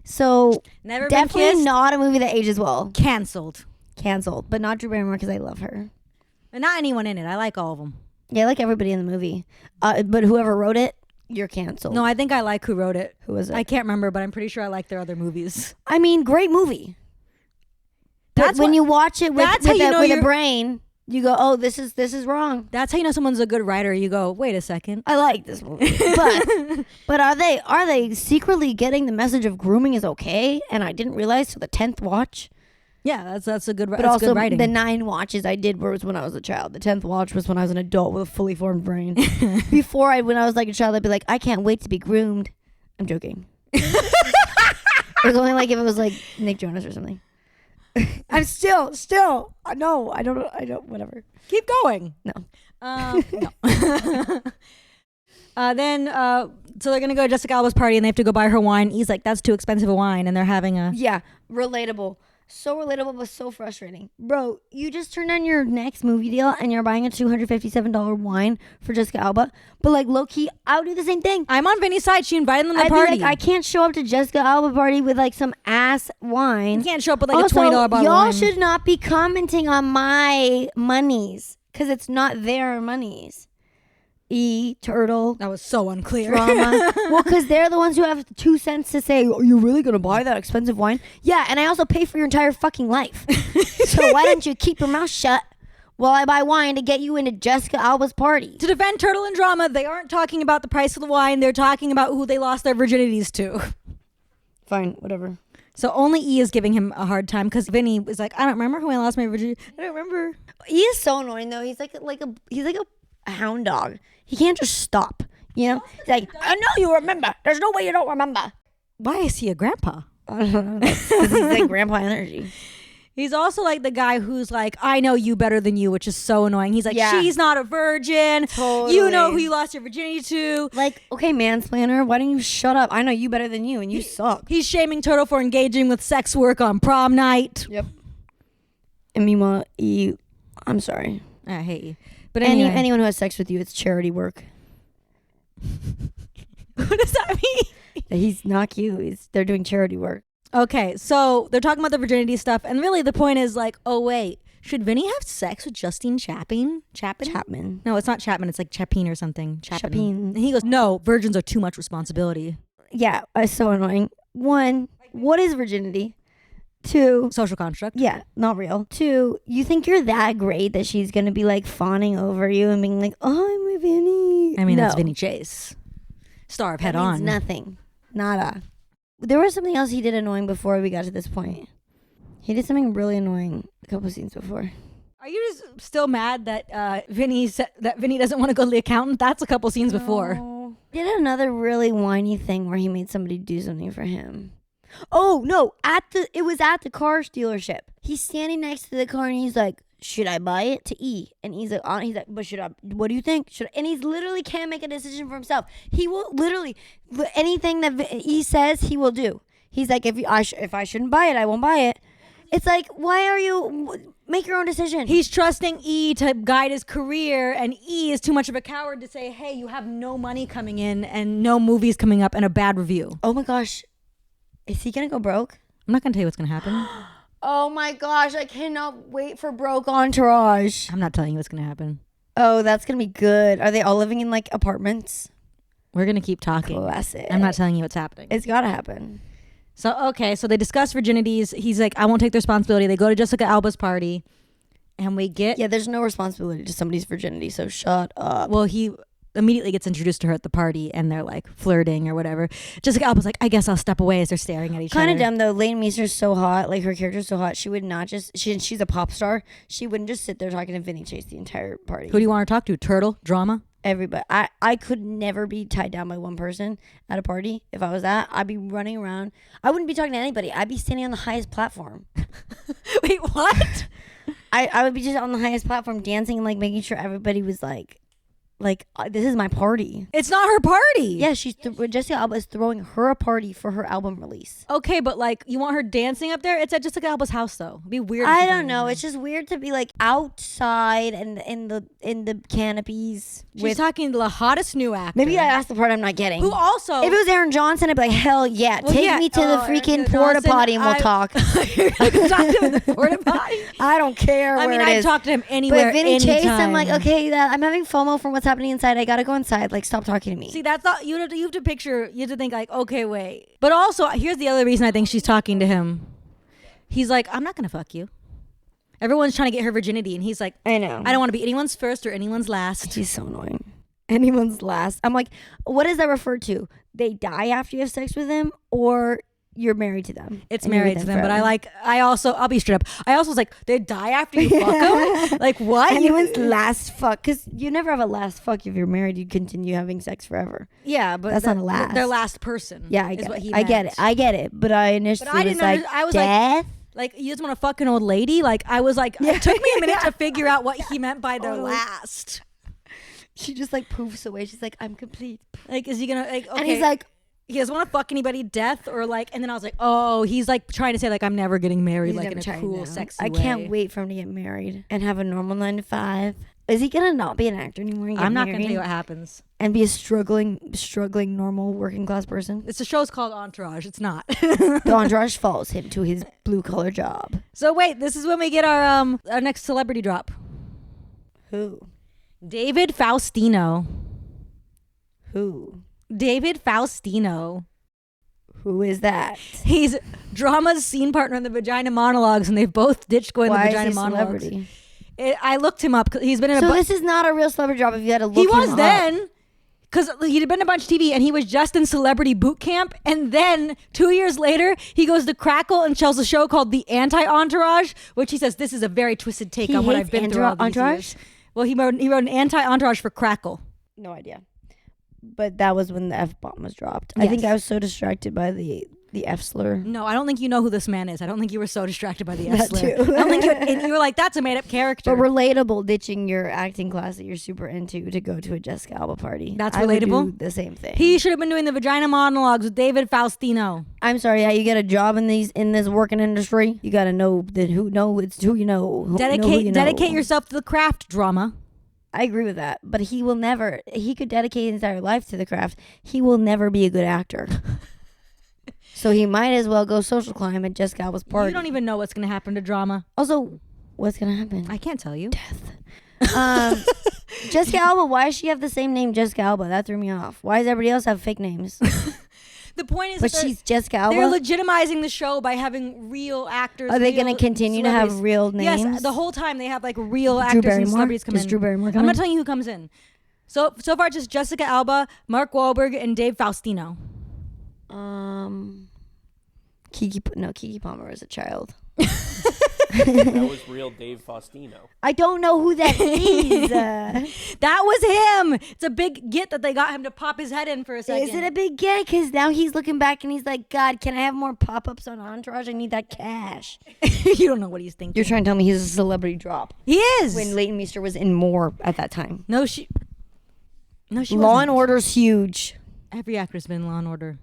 So, Never definitely Been Kissed? Not a movie that ages well. Canceled, but not Drew Barrymore because I love her. And not anyone in it. I like all of them. Yeah, I like everybody in the movie. But whoever wrote it, you're canceled. No, I think I like who wrote it. Who was it? I can't remember, but I'm pretty sure I like their other movies. I mean, great movie. But when you watch it with a brain, you go, oh, this is wrong. That's how you know someone's a good writer. You go, wait a second. I like this movie. but are they secretly getting the message of grooming is okay? And I didn't realize till the 10th watch. Yeah, that's a good. But that's also, good writing. the 9 watches I did was when I was a child. The 10th watch was when I was an adult with a fully formed brain. When I was like a child, I'd be like, I can't wait to be groomed. I'm joking. It's only like if it was like Nick Jonas or something. I'm still. No, I don't. Whatever. Keep going. No. No. So they're gonna go to Jessica Alba's party and they have to go buy her wine. He's like, that's too expensive a wine, and they're having a Yeah, relatable. So relatable, but so frustrating. Bro, you just turned on your next movie deal and you're buying a $257 wine for Jessica Alba. But like low key, I would do the same thing. I'm on Vinny's side. She invited them to the I'd party. be like, I can't show up to Jessica Alba party with like some ass wine. You can't show up with like Also, a $20 bottle of y'all wine. should not be commenting on my monies because it's not their monies. Turtle. That was so unclear. Drama. Well, because they're the ones who have 2 cents to say, "Oh, you're really gonna buy that expensive wine?" Yeah, and I also pay for your entire fucking life. So why don't you keep your mouth shut while I buy wine to get you into Jessica Alba's party? To defend Turtle and Drama, they aren't talking about the price of the wine. They're talking about who they lost their virginities to. Fine, whatever. So only E is giving him a hard time because Vinny was like, I don't remember who I lost my virginity. I don't remember. He is so annoying though. He's like a hound dog. He can't just stop. You know? He's like, I know you remember. There's no way you don't remember. Why is he a grandpa? I don't know. Because he's like grandpa energy. He's also like the guy who's like, I know you better than you, which is so annoying. He's like, Yeah. she's not a virgin. Totally. You know who you lost your virginity to. Like, okay, mansplainer, why don't you shut up? I know you better than you, and you suck. He's shaming Turtle for engaging with sex work on prom night. Yep. And meanwhile, I'm sorry. I hate you. But anyway. Anyone who has sex with you, it's charity work. What does that mean? He's not cute. They're doing charity work. Okay, so they're talking about the virginity stuff, and really the point is like, oh wait, should Vinny have sex with Justine Chapman? Chapman. No, it's not Chapman. It's like Chapin or something. Chapin. And he goes, no, virgins are too much responsibility. Yeah, it's so annoying. 1, what is virginity? 2, Social construct. yeah, not real. 2, you think you're that great that she's gonna be like fawning over you and being like, oh, I'm with Vinny. I mean, no. that's Vinny Chase, star of Head That means On. nothing. Nada. There was something else he did annoying before we got to this point. He did something really annoying a couple scenes before. Are you just still mad that Vinny doesn't want to go to the accountant? That's a couple scenes before. No. He did another really whiny thing where he made somebody do something for him. Oh no! It was at the car dealership. He's standing next to the car and he's like, "Should I buy it?" to E, and he's like, "But should I? What do you think? Should?" And he's literally can't make a decision for himself. He will literally anything that E says, he will do. He's like, if I shouldn't buy it, I won't buy it. It's like, why are you make your own decision? He's trusting E to guide his career, and E is too much of a coward to say, "Hey, you have no money coming in and no movies coming up and a bad review." Oh my gosh, is he gonna go broke? I'm not gonna tell you what's gonna happen. Oh my gosh, I cannot wait for broke Entourage. I'm not telling you what's gonna happen. Oh, that's gonna be good. Are they all living in like apartments? We're gonna keep talking. Classic. I'm not telling you what's happening. It's gotta happen. So they discuss virginities. He's like, I won't take the responsibility. They go to Jessica Alba's party, and we get Yeah, there's no responsibility to somebody's virginity, so shut up. well, he immediately gets introduced to her at the party, and they're like flirting or whatever. Jessica Alba's like, I guess I'll step away as they're staring at each other. Kind of dumb though. Leighton Meester's so hot. Like her character's so hot. She would not just. She's a pop star. She wouldn't just sit there talking to Vinny Chase the entire party. Who do you want to talk to? Turtle? Drama? Everybody. I could never be tied down by one person at a party. If I was that, I'd be running around. I wouldn't be talking to anybody. I'd be standing on the highest platform. Wait, what? I would be just on the highest platform dancing and like making sure everybody was like this is my party. It's not her party. Yeah, Jessica Alba is throwing her a party for her album release. Okay, but like, you want her dancing up there? It's at Jessica Alba's house, though. It'd be weird. I don't know. It's just weird to be like outside and in the canopies. She's talking to the hottest new actor. Maybe that's the part I'm not getting. Who also? If it was Aaron Johnson, I'd be like, hell yeah, Well, take yeah. me to the freaking porta potty and we'll talk. You're gonna talk to him at the porta potty? I don't care. I mean, I'd I'd talk to him anywhere, But Vinny Chase, I'm anytime. like, okay, I'm having FOMO from what's happening inside. I gotta go inside. Like, stop talking to me. See, that's not, you have to picture, you have to think like, okay, wait. But also, here's the other reason I think she's talking to him. He's like, I'm not gonna fuck you. Everyone's trying to get her virginity, and he's like, I know. I don't want to be anyone's first or anyone's last. She's so annoying. Anyone's last. I'm like, what does that refer to? They die after you have sex with them, or you're married to them. It's and you're married with to them, but forever. I'll be straight up. I also was like, they die after you fuck them? Like, what? Anyone's last fuck, because you never have a last fuck if you're married. You continue having sex forever. Yeah, but That's not a last. Their last person. Yeah, is what he I get it. meant. I get it. But I initially But I was didn't like, I was death? like, you just want to fuck an old lady? Like, I was like, it took me a minute to figure out what he meant by their Totally. last. She just like poofs away. She's like, I'm complete. Like, is he gonna like? Okay. And he's like, he doesn't want to fuck anybody death or like. And then I was like, oh, he's like trying to say like, I'm never getting married, like in a cool, sexy way. I can't wait for him to get married and have a normal 9 to 5. Is he gonna not be an actor anymore? And get I'm not gonna married tell you what happens. And be a struggling normal working class person. The show's called Entourage. It's not. The entourage follows him to his blue collar job. So wait, this is when we get our next celebrity drop. Who? David Faustino. Who? David Faustino. Who is that? He's Drama's scene partner in the Vagina Monologues, and they've both ditched going to Why Vagina is he a Monologues. celebrity? I looked him up. He's been in a So bunch. this is not a real celebrity job if you had to look He him was up. then, because he'd been in a bunch of TV, and he was just in Celebrity Boot Camp. And then 2 years later, he goes to Crackle and shows a show called The Anti-Entourage, which he says this is a very twisted take He on what hates I've been through all these Entourage? years. Well, he wrote an Anti-Entourage for Crackle. No idea. But that was when the F-bomb was dropped. I think Yes. I was so distracted by the F slur. No, I don't think you know who this man is. I don't think you were so distracted by the F That slur. too. I don't think you were like, that's a made-up character. But relatable, ditching your acting class that you're super into to go to a Jessica Alba party. That's I would relatable? do the same thing. He should have been doing the Vagina Monologues with David Faustino. I'm sorry, how you get a job in this working industry? You gotta know that who you know. Know who you know. Dedicate yourself to the craft, Drama. I agree with that, but he will never. He could dedicate his entire life to the craft. He will never be a good actor. So he might as well go social climb at Jessica Alba's party. You don't even know what's going to happen to Drama. Also, what's gonna happen? I can't tell you. Jessica Alba. Why does she have the same name, Jessica Alba? That threw me off. Why does everybody else have fake names? The point is But that she's Jessica Alba. they're legitimizing the show by having real actors. Are they going gonna continue to have real names? Yes, the whole time they have like real Drew actors and Barrymore? celebrities come Does in. Drew Barrymore come I'm not in? telling you who comes in. So far, just Jessica Alba, Mark Wahlberg, and Dave Faustino. Kiki Palmer is a child. That was real Dave Faustino. I don't know who that is. That was him. It's a big get that they got him to pop his head in for a second. Is it a big get? Because now he's looking back and he's like, God, can I have more pop-ups on Entourage? I need that cash. You don't know what he's thinking. You're trying to tell me he's a celebrity drop. He is. When Leighton Meester was in more at that time. No, she Law wasn't. and Order's huge. Every actor's been in Law and Order.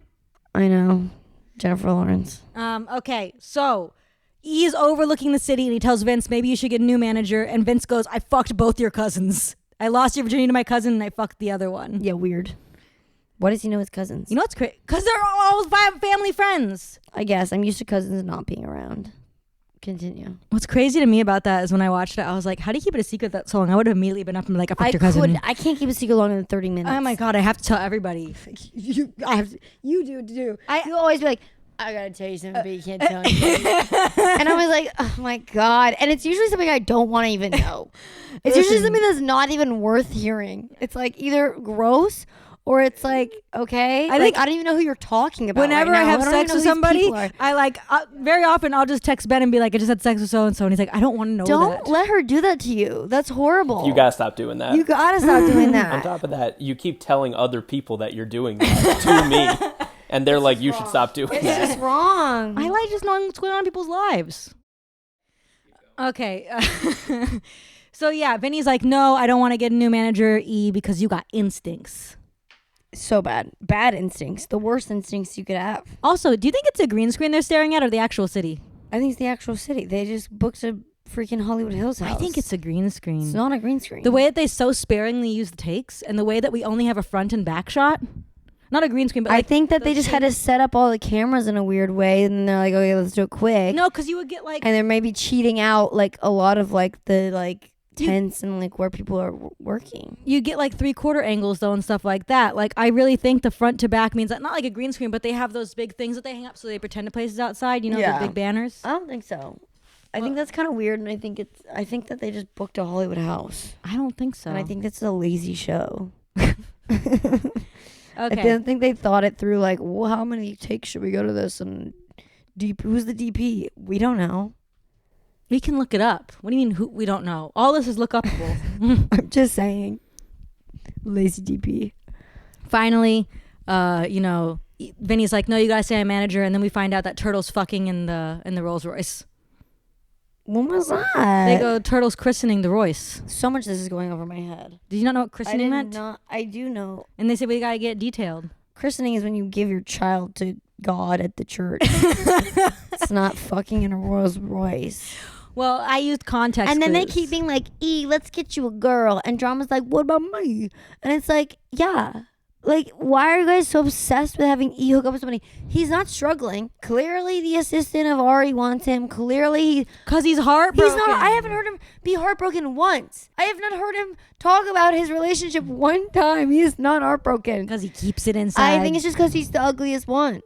I know. Jennifer Lawrence. Okay, so he is overlooking the city and he tells Vince, maybe you should get a new manager. And Vince goes, I fucked both your cousins. I lost your virginity to my cousin and I fucked the other one. Yeah, weird. Why does he know his cousins? You know what's crazy? Because they're all family friends. I guess. I'm used to cousins not being around. Continue. What's crazy to me about that is when I watched it, I was like, how do you keep it a secret that so long? I would have immediately been up and been like, I fucked your cousin. I can't keep a secret longer than 30 minutes. Oh my God, I have to tell everybody. You do. You always be like, I gotta tell you something, but you can't tell anybody. And I was like, oh my God. And it's usually something I don't want to even know. It's usually something that's not even worth hearing. It's like either gross or it's like, okay. I think I don't even know who you're talking about. Whenever right I now. have don't sex even with know who these somebody, people are. I like, very often I'll just text Ben and be like, I just had sex with so-and-so. And he's like, I don't want to know Don't that. let her do that to you. That's horrible. You gotta stop doing that. You gotta stop doing On that. top of that, you keep telling other people that you're doing that to me. And they're like, you should stop doing It's that. just wrong. I like just knowing what's going on in people's lives. Okay. So yeah, Vinny's like, no, I don't want to get a new manager, E, because you got instincts. So bad. Bad instincts. The worst instincts you could have. Also, do you think it's a green screen they're staring at or the actual city? I think it's the actual city. They just booked a freaking Hollywood Hills house. I think it's a green screen. It's not a green screen. The way that they so sparingly use the takes and the way that we only have a front and back shot. Not a green screen, but I like think that they those just had to set up all the cameras in a weird way, and they're like, okay, let's do it quick. No, because you would get like... And they're maybe cheating out like a lot of like the like tents and like where people are working. You get like 3/4 angles though and stuff like that. Like I really think the front to back means that not like a green screen, but they have those big things that they hang up so they pretend to places outside. You know, Yeah. the big banners. I don't think so. I think that's kind of weird, and I think that they just booked a Hollywood house, I don't think so. and I think that's a lazy show. Okay. I don't think they thought it through. Like, well, how many takes should we go to this? And Who's the DP? We don't know. We can look it up. What do you mean? Who? We don't know. All this is lookupable. I'm just saying. Lazy DP. Finally, Vinny's like, no, you gotta say I'm manager, and then we find out that Turtle's fucking in the Rolls Royce. When was that? They go, Turtle's christening the Royce. So much this is going over my head. Did you not know what christening meant? I do know. And they say we gotta get detailed. Christening is when you give your child to God at the church. It's not fucking in a Rolls Royce. Well, I used context And then they clues. keep being like, let's get you a girl. And Drama's like, what about me? And it's like, yeah. Like, why are you guys so obsessed with having E hook up with somebody? He's not struggling. Clearly, the assistant of Ari wants him. Clearly, because he's heartbroken. He's not. I haven't heard him be heartbroken once. I have not heard him talk about his relationship one time. He is not heartbroken. Because he keeps it inside. I think it's just because he's the ugliest one.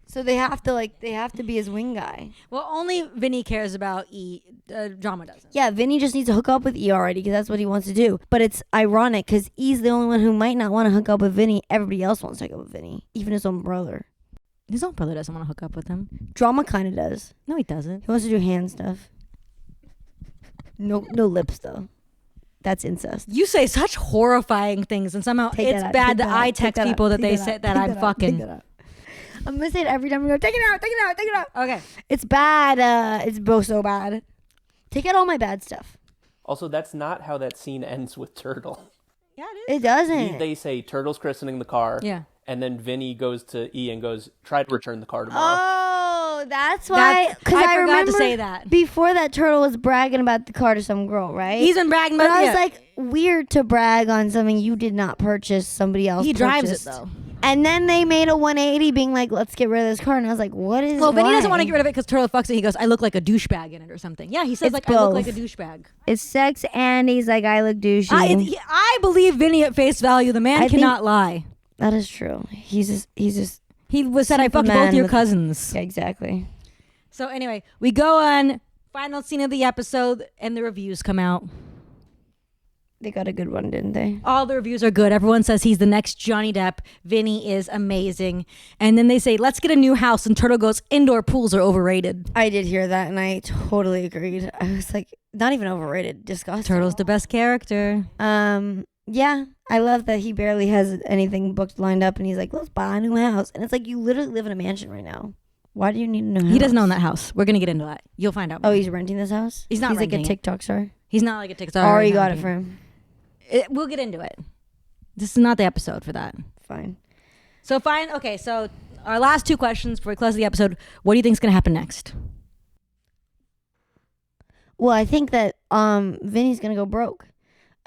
So they have to be his wing guy. Well, only Vinny cares about E. Drama doesn't. Yeah, Vinny just needs to hook up with E already because that's what he wants to do. But it's ironic because E's the only one who might not want to hook up with Vinny. Everybody else wants to hook up with Vinny, even his own brother. His own brother doesn't want to hook up with him. Drama kind of does. No, he doesn't. He wants to do hand stuff. No lips though. That's incest. You say such horrifying things, and somehow it's bad that I text people that they said that I'm fucking. I'm gonna say it every time we go, take it out, take it out, take it out. Okay. It's bad. It's both so bad. Take out all my bad stuff. Also, that's not how that scene ends with Turtle. Yeah, it is. It doesn't. They say Turtle's christening the car. Yeah. And then Vinny goes to E and goes, try to return the car tomorrow. Oh, that's why. Because I forgot remember to say that. Before that, Turtle was bragging about the car to some girl, right? He's been bragging but about I it. was like, weird to brag on something you did not purchase, somebody else He drives purchased. it, though. And then they made a 180 being like, let's get rid of this car. And I was like, what is Well, Vinny doesn't want to why? get rid of it because Turtle fucks it. He goes, I look like a douchebag in it or something. Yeah, he says, It's like, I look both. like a douchebag. It's sex and he's like, I look douchey. I believe Vinny at face value. The man cannot lie. That is true. He said, I fucked both your cousins. Yeah, exactly. So anyway, we go on final scene of the episode and the reviews come out. They got a good one, didn't they? All the reviews are good. Everyone says he's the next Johnny Depp. Vinny is amazing. And then they say, let's get a new house. And Turtle goes, indoor pools are overrated. I did hear that, and I totally agreed. I was like, not even overrated, disgusting. Turtle's the best character. Yeah, I love that he barely has anything booked lined up, and he's like, let's buy a new house. And it's like, you literally live in a mansion right now. Why do you need a new house? He doesn't own that house. We're going to get into that. You'll find out. Oh, he's renting this house? He's not renting like a TikTok star? He's not like a TikTok. Ari got it for him. We'll get into it. This is not the episode for that. Fine. So fine. Okay, so our last two questions before we close the episode. What do you think is going to happen next? Well, I think that Vinny's going to go broke.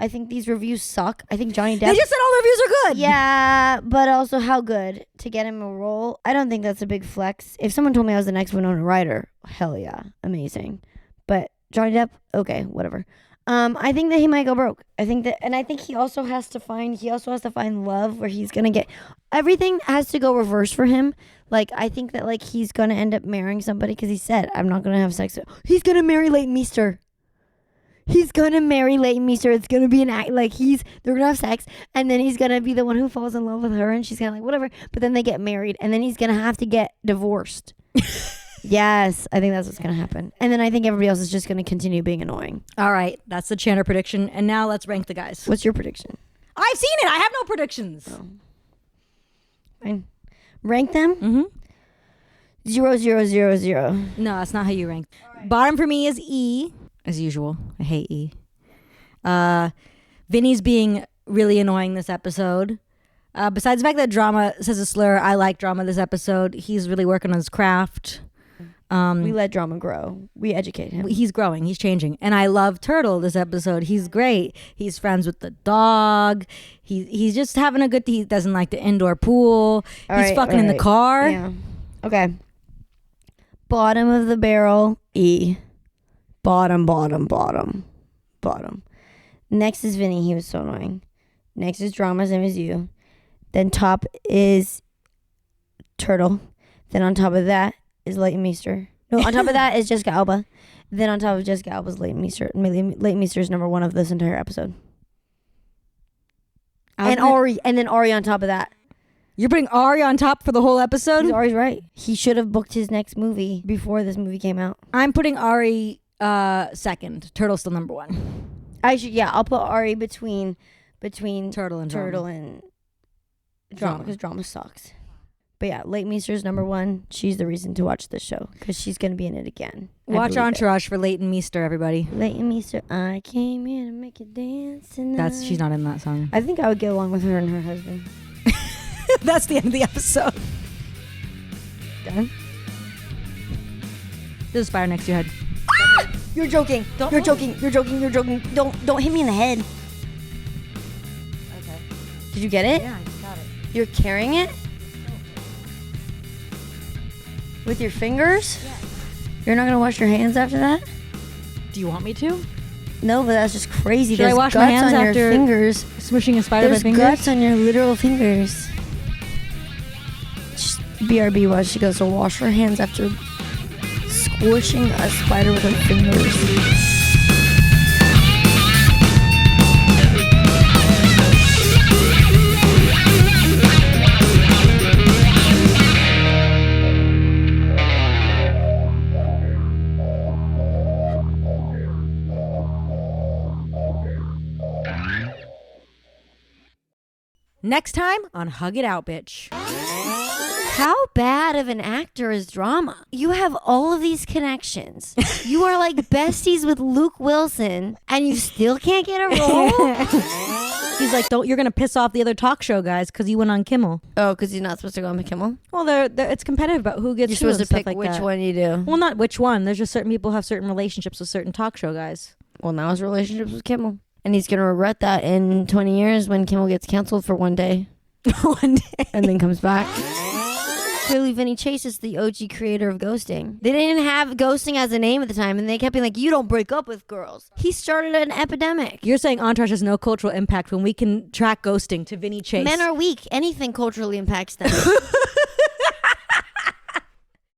I think these reviews suck. I think Johnny Depp... They just said all the reviews are good. Yeah, but also how good to get him a role. I don't think that's a big flex. If someone told me I was the next Winona Ryder, hell yeah, amazing. But Johnny Depp, okay, whatever. I think that he might go broke. I think he also has to find love where he's gonna get everything has to go reverse for him. Like I think that like he's gonna end up marrying somebody because he said I'm not gonna have sex. He's gonna marry Leighton Meester. He's gonna marry Leighton Meester. It's gonna be an act like they're gonna have sex and then he's gonna be the one who falls in love with her and she's gonna like whatever. But then they get married and then he's gonna have to get divorced. Yes, I think that's what's going to happen. And then I think everybody else is just going to continue being annoying. All right, that's the Chandra prediction. And now let's rank the guys. What's your prediction? I've seen it. I have no predictions. Oh. Fine. Rank them? Mm-hmm. 0, 0, 0, 0. No, that's not how you rank. Right. Bottom for me is E, as usual. I hate E. Vinny's being really annoying this episode. Besides the fact that Drama says a slur, I like Drama this episode. He's really working on his craft. We let Drama grow. We educate him. He's growing. He's changing. And I love Turtle this episode. He's great. He's friends with the dog. He's just having a good... He doesn't like the indoor pool. He's fucking in the car. Yeah. Okay. Bottom of the barrel, E. Bottom. Next is Vinny. He was so annoying. Next is Drama. Same as you. Then top is Turtle. Then on top of that is Leighton Meester. No, on top of that is Jessica Alba. Then on top of Jessica Alba is Leighton Meester. Leighton Meester is number 1 of this entire episode. And then Ari on top of that. You're putting Ari on top for the whole episode? Ari's right. He should have booked his next movie before this movie came out. I'm putting Ari second. Turtle's still number one. I'll put Ari between Turtle and drama because drama sucks. But yeah, Leighton Meester's number one. She's the reason to watch this show because she's gonna be in it again. Watch Entourage for Leighton Meester, everybody. Leighton Meester, I came here to make you dance tonight. She's not in that song. I think I would get along with her and her husband. That's the end of the episode. Done. There's a spider next to your head. You're joking. You're joking. Don't hit me in the head. Okay. Did you get it? Yeah, I got it. You're carrying it? With your fingers? Yeah. You're not gonna wash your hands after that? Do you want me to? No, but that's just crazy. Should I There's wash guts my hands on after your fingers. Smushing a spider There's with my fingers? guts on your literal fingers. Just BRB was she goes to wash her hands after squishing a spider with her fingers. Next time on Hug It Out, Bitch. How bad of an actor is drama? You have all of these connections. You are like besties with Luke Wilson, and you still can't get a role? He's like, you're going to piss off the other talk show guys because you went on Kimmel. Oh, because you're not supposed to go on Kimmel? Well, it's competitive about who gets You're who supposed and to stuff pick like which that. one you do. Well, not which one. There's just certain people have certain relationships with certain talk show guys. Well, now his relationship's with Kimmel. And he's going to regret that in 20 years when Kimmel gets canceled for one day. One day. And then comes back. Clearly, Vinny Chase is the OG creator of ghosting. They didn't have ghosting as a name at the time, and they kept being like, you don't break up with girls. He started an epidemic. You're saying Entourage has no cultural impact when we can track ghosting to Vinny Chase. Men are weak. Anything culturally impacts them.